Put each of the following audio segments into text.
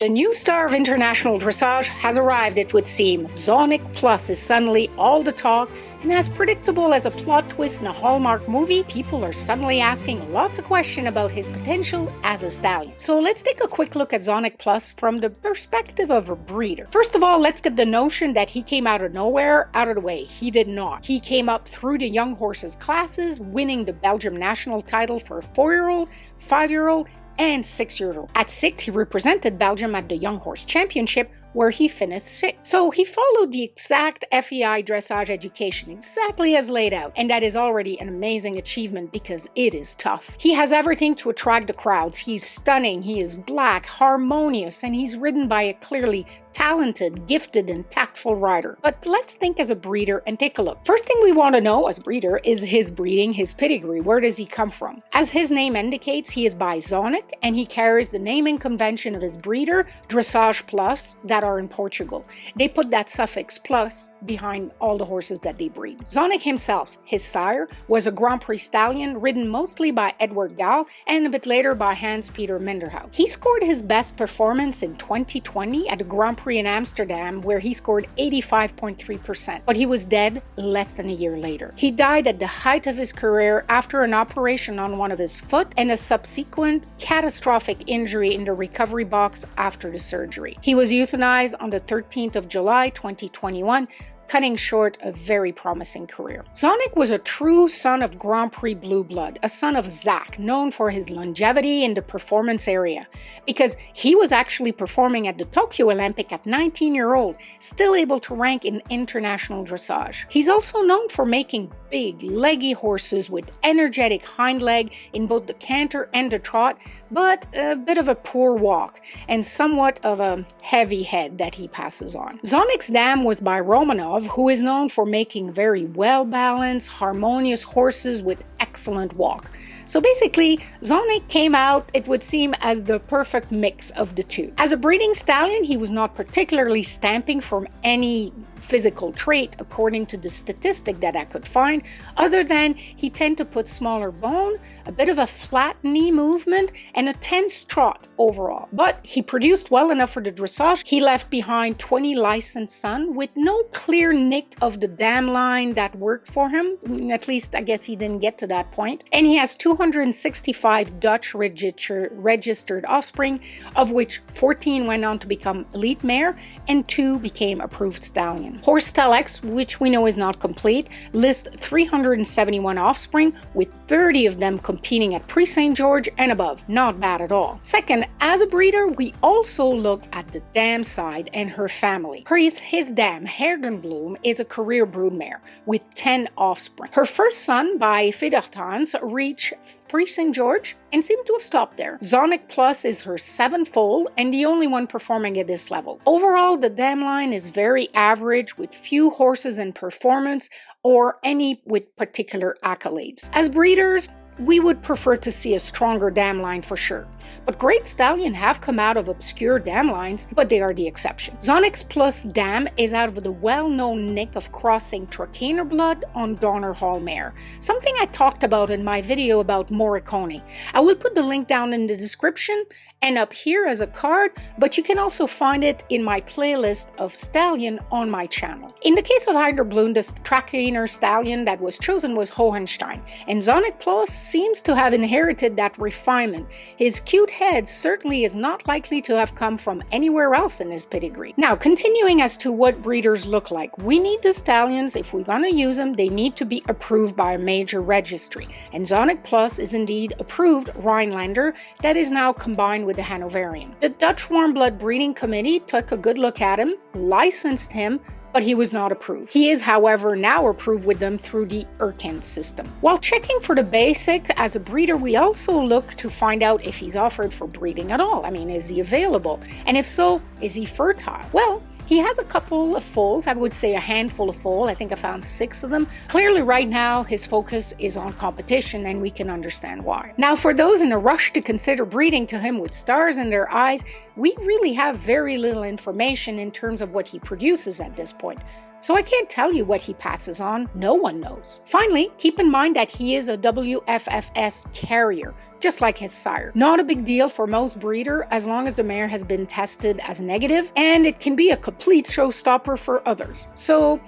The new star of international dressage has arrived, it would seem. Zonik Plus is suddenly all the talk, and as predictable as a plot twist in a Hallmark movie, people are suddenly asking lots of questions about his potential as a stallion. So let's take a quick look at Zonik Plus from the perspective of a breeder. First of all, let's get the notion that he came out of nowhere out of the way. He did not. He came up through the young horses classes, winning the Belgium national title for a 4-year-old, 5-year-old, and 6-year-old. At 6, he represented Belgium at the Young Horse Championship, where he finished 6th. So he followed the exact FEI dressage education, exactly as laid out, and that is already an amazing achievement because it is tough. He has everything to attract the crowds. He's stunning, he is black, harmonious, and he's ridden by a clearly talented, gifted, and tactful rider. But let's think as a breeder and take a look. First thing we want to know as a breeder is his breeding, his pedigree. Where does he come from? As his name indicates, he is by Zonik, and he carries the naming convention of his breeder, Dressage Plus, that are in Portugal. They put that suffix plus behind all the horses that they breed. Zonik himself, his sire, was a Grand Prix stallion ridden mostly by Edward Gal and a bit later by Hans-Peter Minderhout. He scored his best performance in 2020 at the Grand Prix in Amsterdam, where he scored 85.3%, but he was dead less than a year later. He died at the height of his career after an operation on one of his foot and a subsequent catastrophic injury in the recovery box after the surgery. He was euthanized on the 13th of July 2021, cutting short a very promising career. Zonik was a true son of Grand Prix blue blood, a son of Zach, known for his longevity in the performance area, because he was actually performing at the Tokyo Olympic at 19-year-old, still able to rank in international dressage. He's also known for making big, leggy horses with energetic hind leg in both the canter and the trot, but a bit of a poor walk and somewhat of a heavy head that he passes on. Zonik's dam was by Romanov, who is known for making very well-balanced, harmonious horses with excellent walk. So basically, Zonik came out, it would seem, as the perfect mix of the two. As a breeding stallion, he was not particularly stamping from any physical trait, according to the statistic that I could find, other than he tended to put smaller bone, a bit of a flat knee movement, and a tense trot overall. But he produced well enough for the dressage. He left behind 20 licensed sons with no clear nick of the damline that worked for him. At least, I guess he didn't get to that point. And he has 265 Dutch registered offspring, of which 14 went on to become elite mare and 2 became approved stallion. Horse Telex, which we know is not complete, lists 371 offspring, with 30 of them competing at Prix St. George and above. Not bad at all. Second, as a breeder, we also look at the dam side and her family. His dam, Herdenbloom, is a career broodmare with 10 offspring. Her first son, by Federtans, reached Prix St. George and seemed to have stopped there. Zonik Plus is her 7th foal and the only one performing at this level. Overall, the dam line is very average, with few horses in performance or any with particular accolades. As breeders, we would prefer to see a stronger dam line for sure. But great stallions have come out of obscure dam lines, but they are the exception. Zonik's Plus dam is out of the well-known nick of crossing Trakehner blood on Donner Hall mare, something I talked about in my video about Morricone. I will put the link down in the description and up here as a card, but you can also find it in my playlist of stallion on my channel. In the case of Herdenbloom, the Trakehner stallion that was chosen was Hohenstein, and Zonik Plus seems to have inherited that refinement. His cute head certainly is not likely to have come from anywhere else in his pedigree. Now, continuing as to what breeders look like, we need the stallions, if we're gonna use them, they need to be approved by a major registry, and Zonik Plus is indeed approved Rhinelander that is now combined with the Hanoverian. The Dutch Warm Blood Breeding Committee took a good look at him, licensed him, but he was not approved. He is, however, now approved with them through the Erkin system. While checking for the basics, as a breeder, we also look to find out if he's offered for breeding at all. I mean, is he available? And if so, is he fertile? Well, he has a couple of foals, I would say a handful of foals. I think I found 6 of them. Clearly right now his focus is on competition, and we can understand why. Now, for those in a rush to consider breeding to him with stars in their eyes, we really have very little information in terms of what he produces at this point. So I can't tell you what he passes on. No one knows. Finally, keep in mind that he is a WFFS carrier, just like his sire. Not a big deal for most breeder as long as the mare has been tested as negative, and it can be a complete showstopper for others. So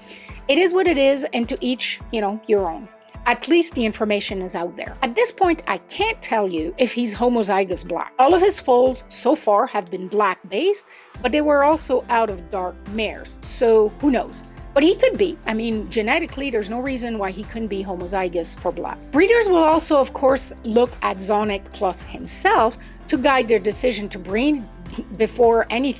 it is what it is, and to each, your own. At least the information is out there. At this point, I can't tell you if he's homozygous black. All of his foals so far have been black based, but they were also out of dark mares, so who knows? But he could be. Genetically, there's no reason why he couldn't be homozygous for black. Breeders will also, of course, look at Zonik Plus himself to guide their decision to breed before any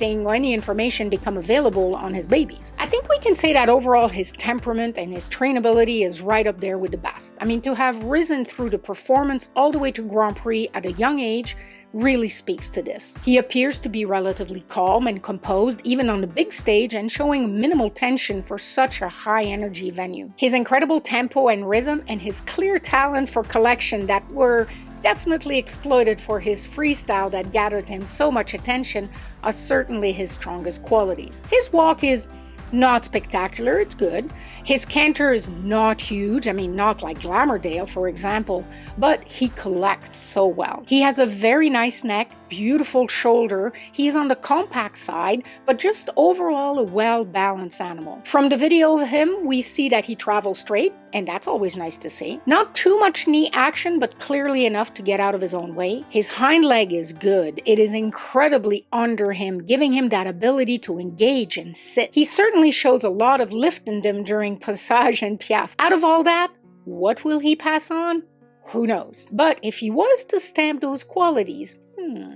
information become available on his babies. I think we can say that overall his temperament and his trainability is right up there with the best. To have risen through the performance all the way to Grand Prix at a young age really speaks to this. He appears to be relatively calm and composed even on the big stage and showing minimal tension for such a high energy venue. His incredible tempo and rhythm and his clear talent for collection that were definitely exploited for his freestyle that gathered him so much attention are certainly his strongest qualities. His walk is not spectacular, it's good. His canter is not huge, not like Glamourdale, for example, but he collects so well. He has a very nice neck, beautiful shoulder. He is on the compact side, but just overall a well-balanced animal. From the video of him, we see that he travels straight, and that's always nice to see. Not too much knee action, but clearly enough to get out of his own way. His hind leg is good. It is incredibly under him, giving him that ability to engage and sit. He certainly shows a lot of lift in them during passage and piaffe. Out of all that, what will he pass on? Who knows? But if he was to stamp those qualities,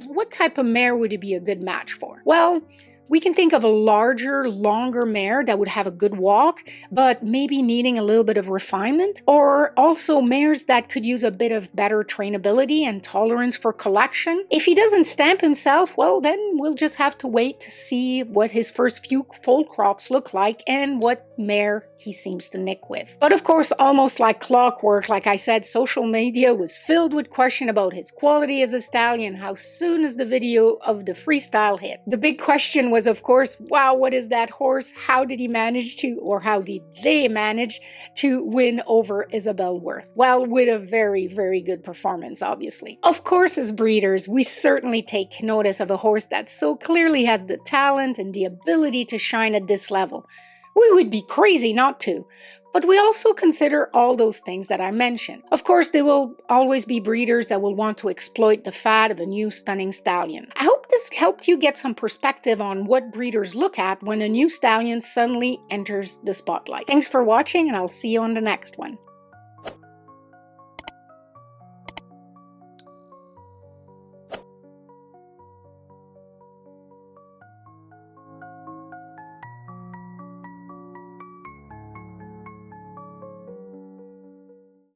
what type of mare would he be a good match for? Well, we can think of a larger, longer mare that would have a good walk, but maybe needing a little bit of refinement, or also mares that could use a bit of better trainability and tolerance for collection. If he doesn't stamp himself, well, then we'll just have to wait to see what his first few foal crops look like and what mare he seems to nick with. But of course, almost like clockwork, like I said, social media was filled with questions about his quality as a stallion, how soon as the video of the freestyle hit. The big question was, of course, wow, what is that horse? How did he manage to, or how did they manage to win over Isabel Worth? Well, with a very, very good performance, obviously. Of course, as breeders, we certainly take notice of a horse that so clearly has the talent and the ability to shine at this level. We would be crazy not to. But we also consider all those things that I mentioned. Of course, there will always be breeders that will want to exploit the fad of a new stunning stallion. I hope this helped you get some perspective on what breeders look at when a new stallion suddenly enters the spotlight. Thanks for watching, and I'll see you on the next one.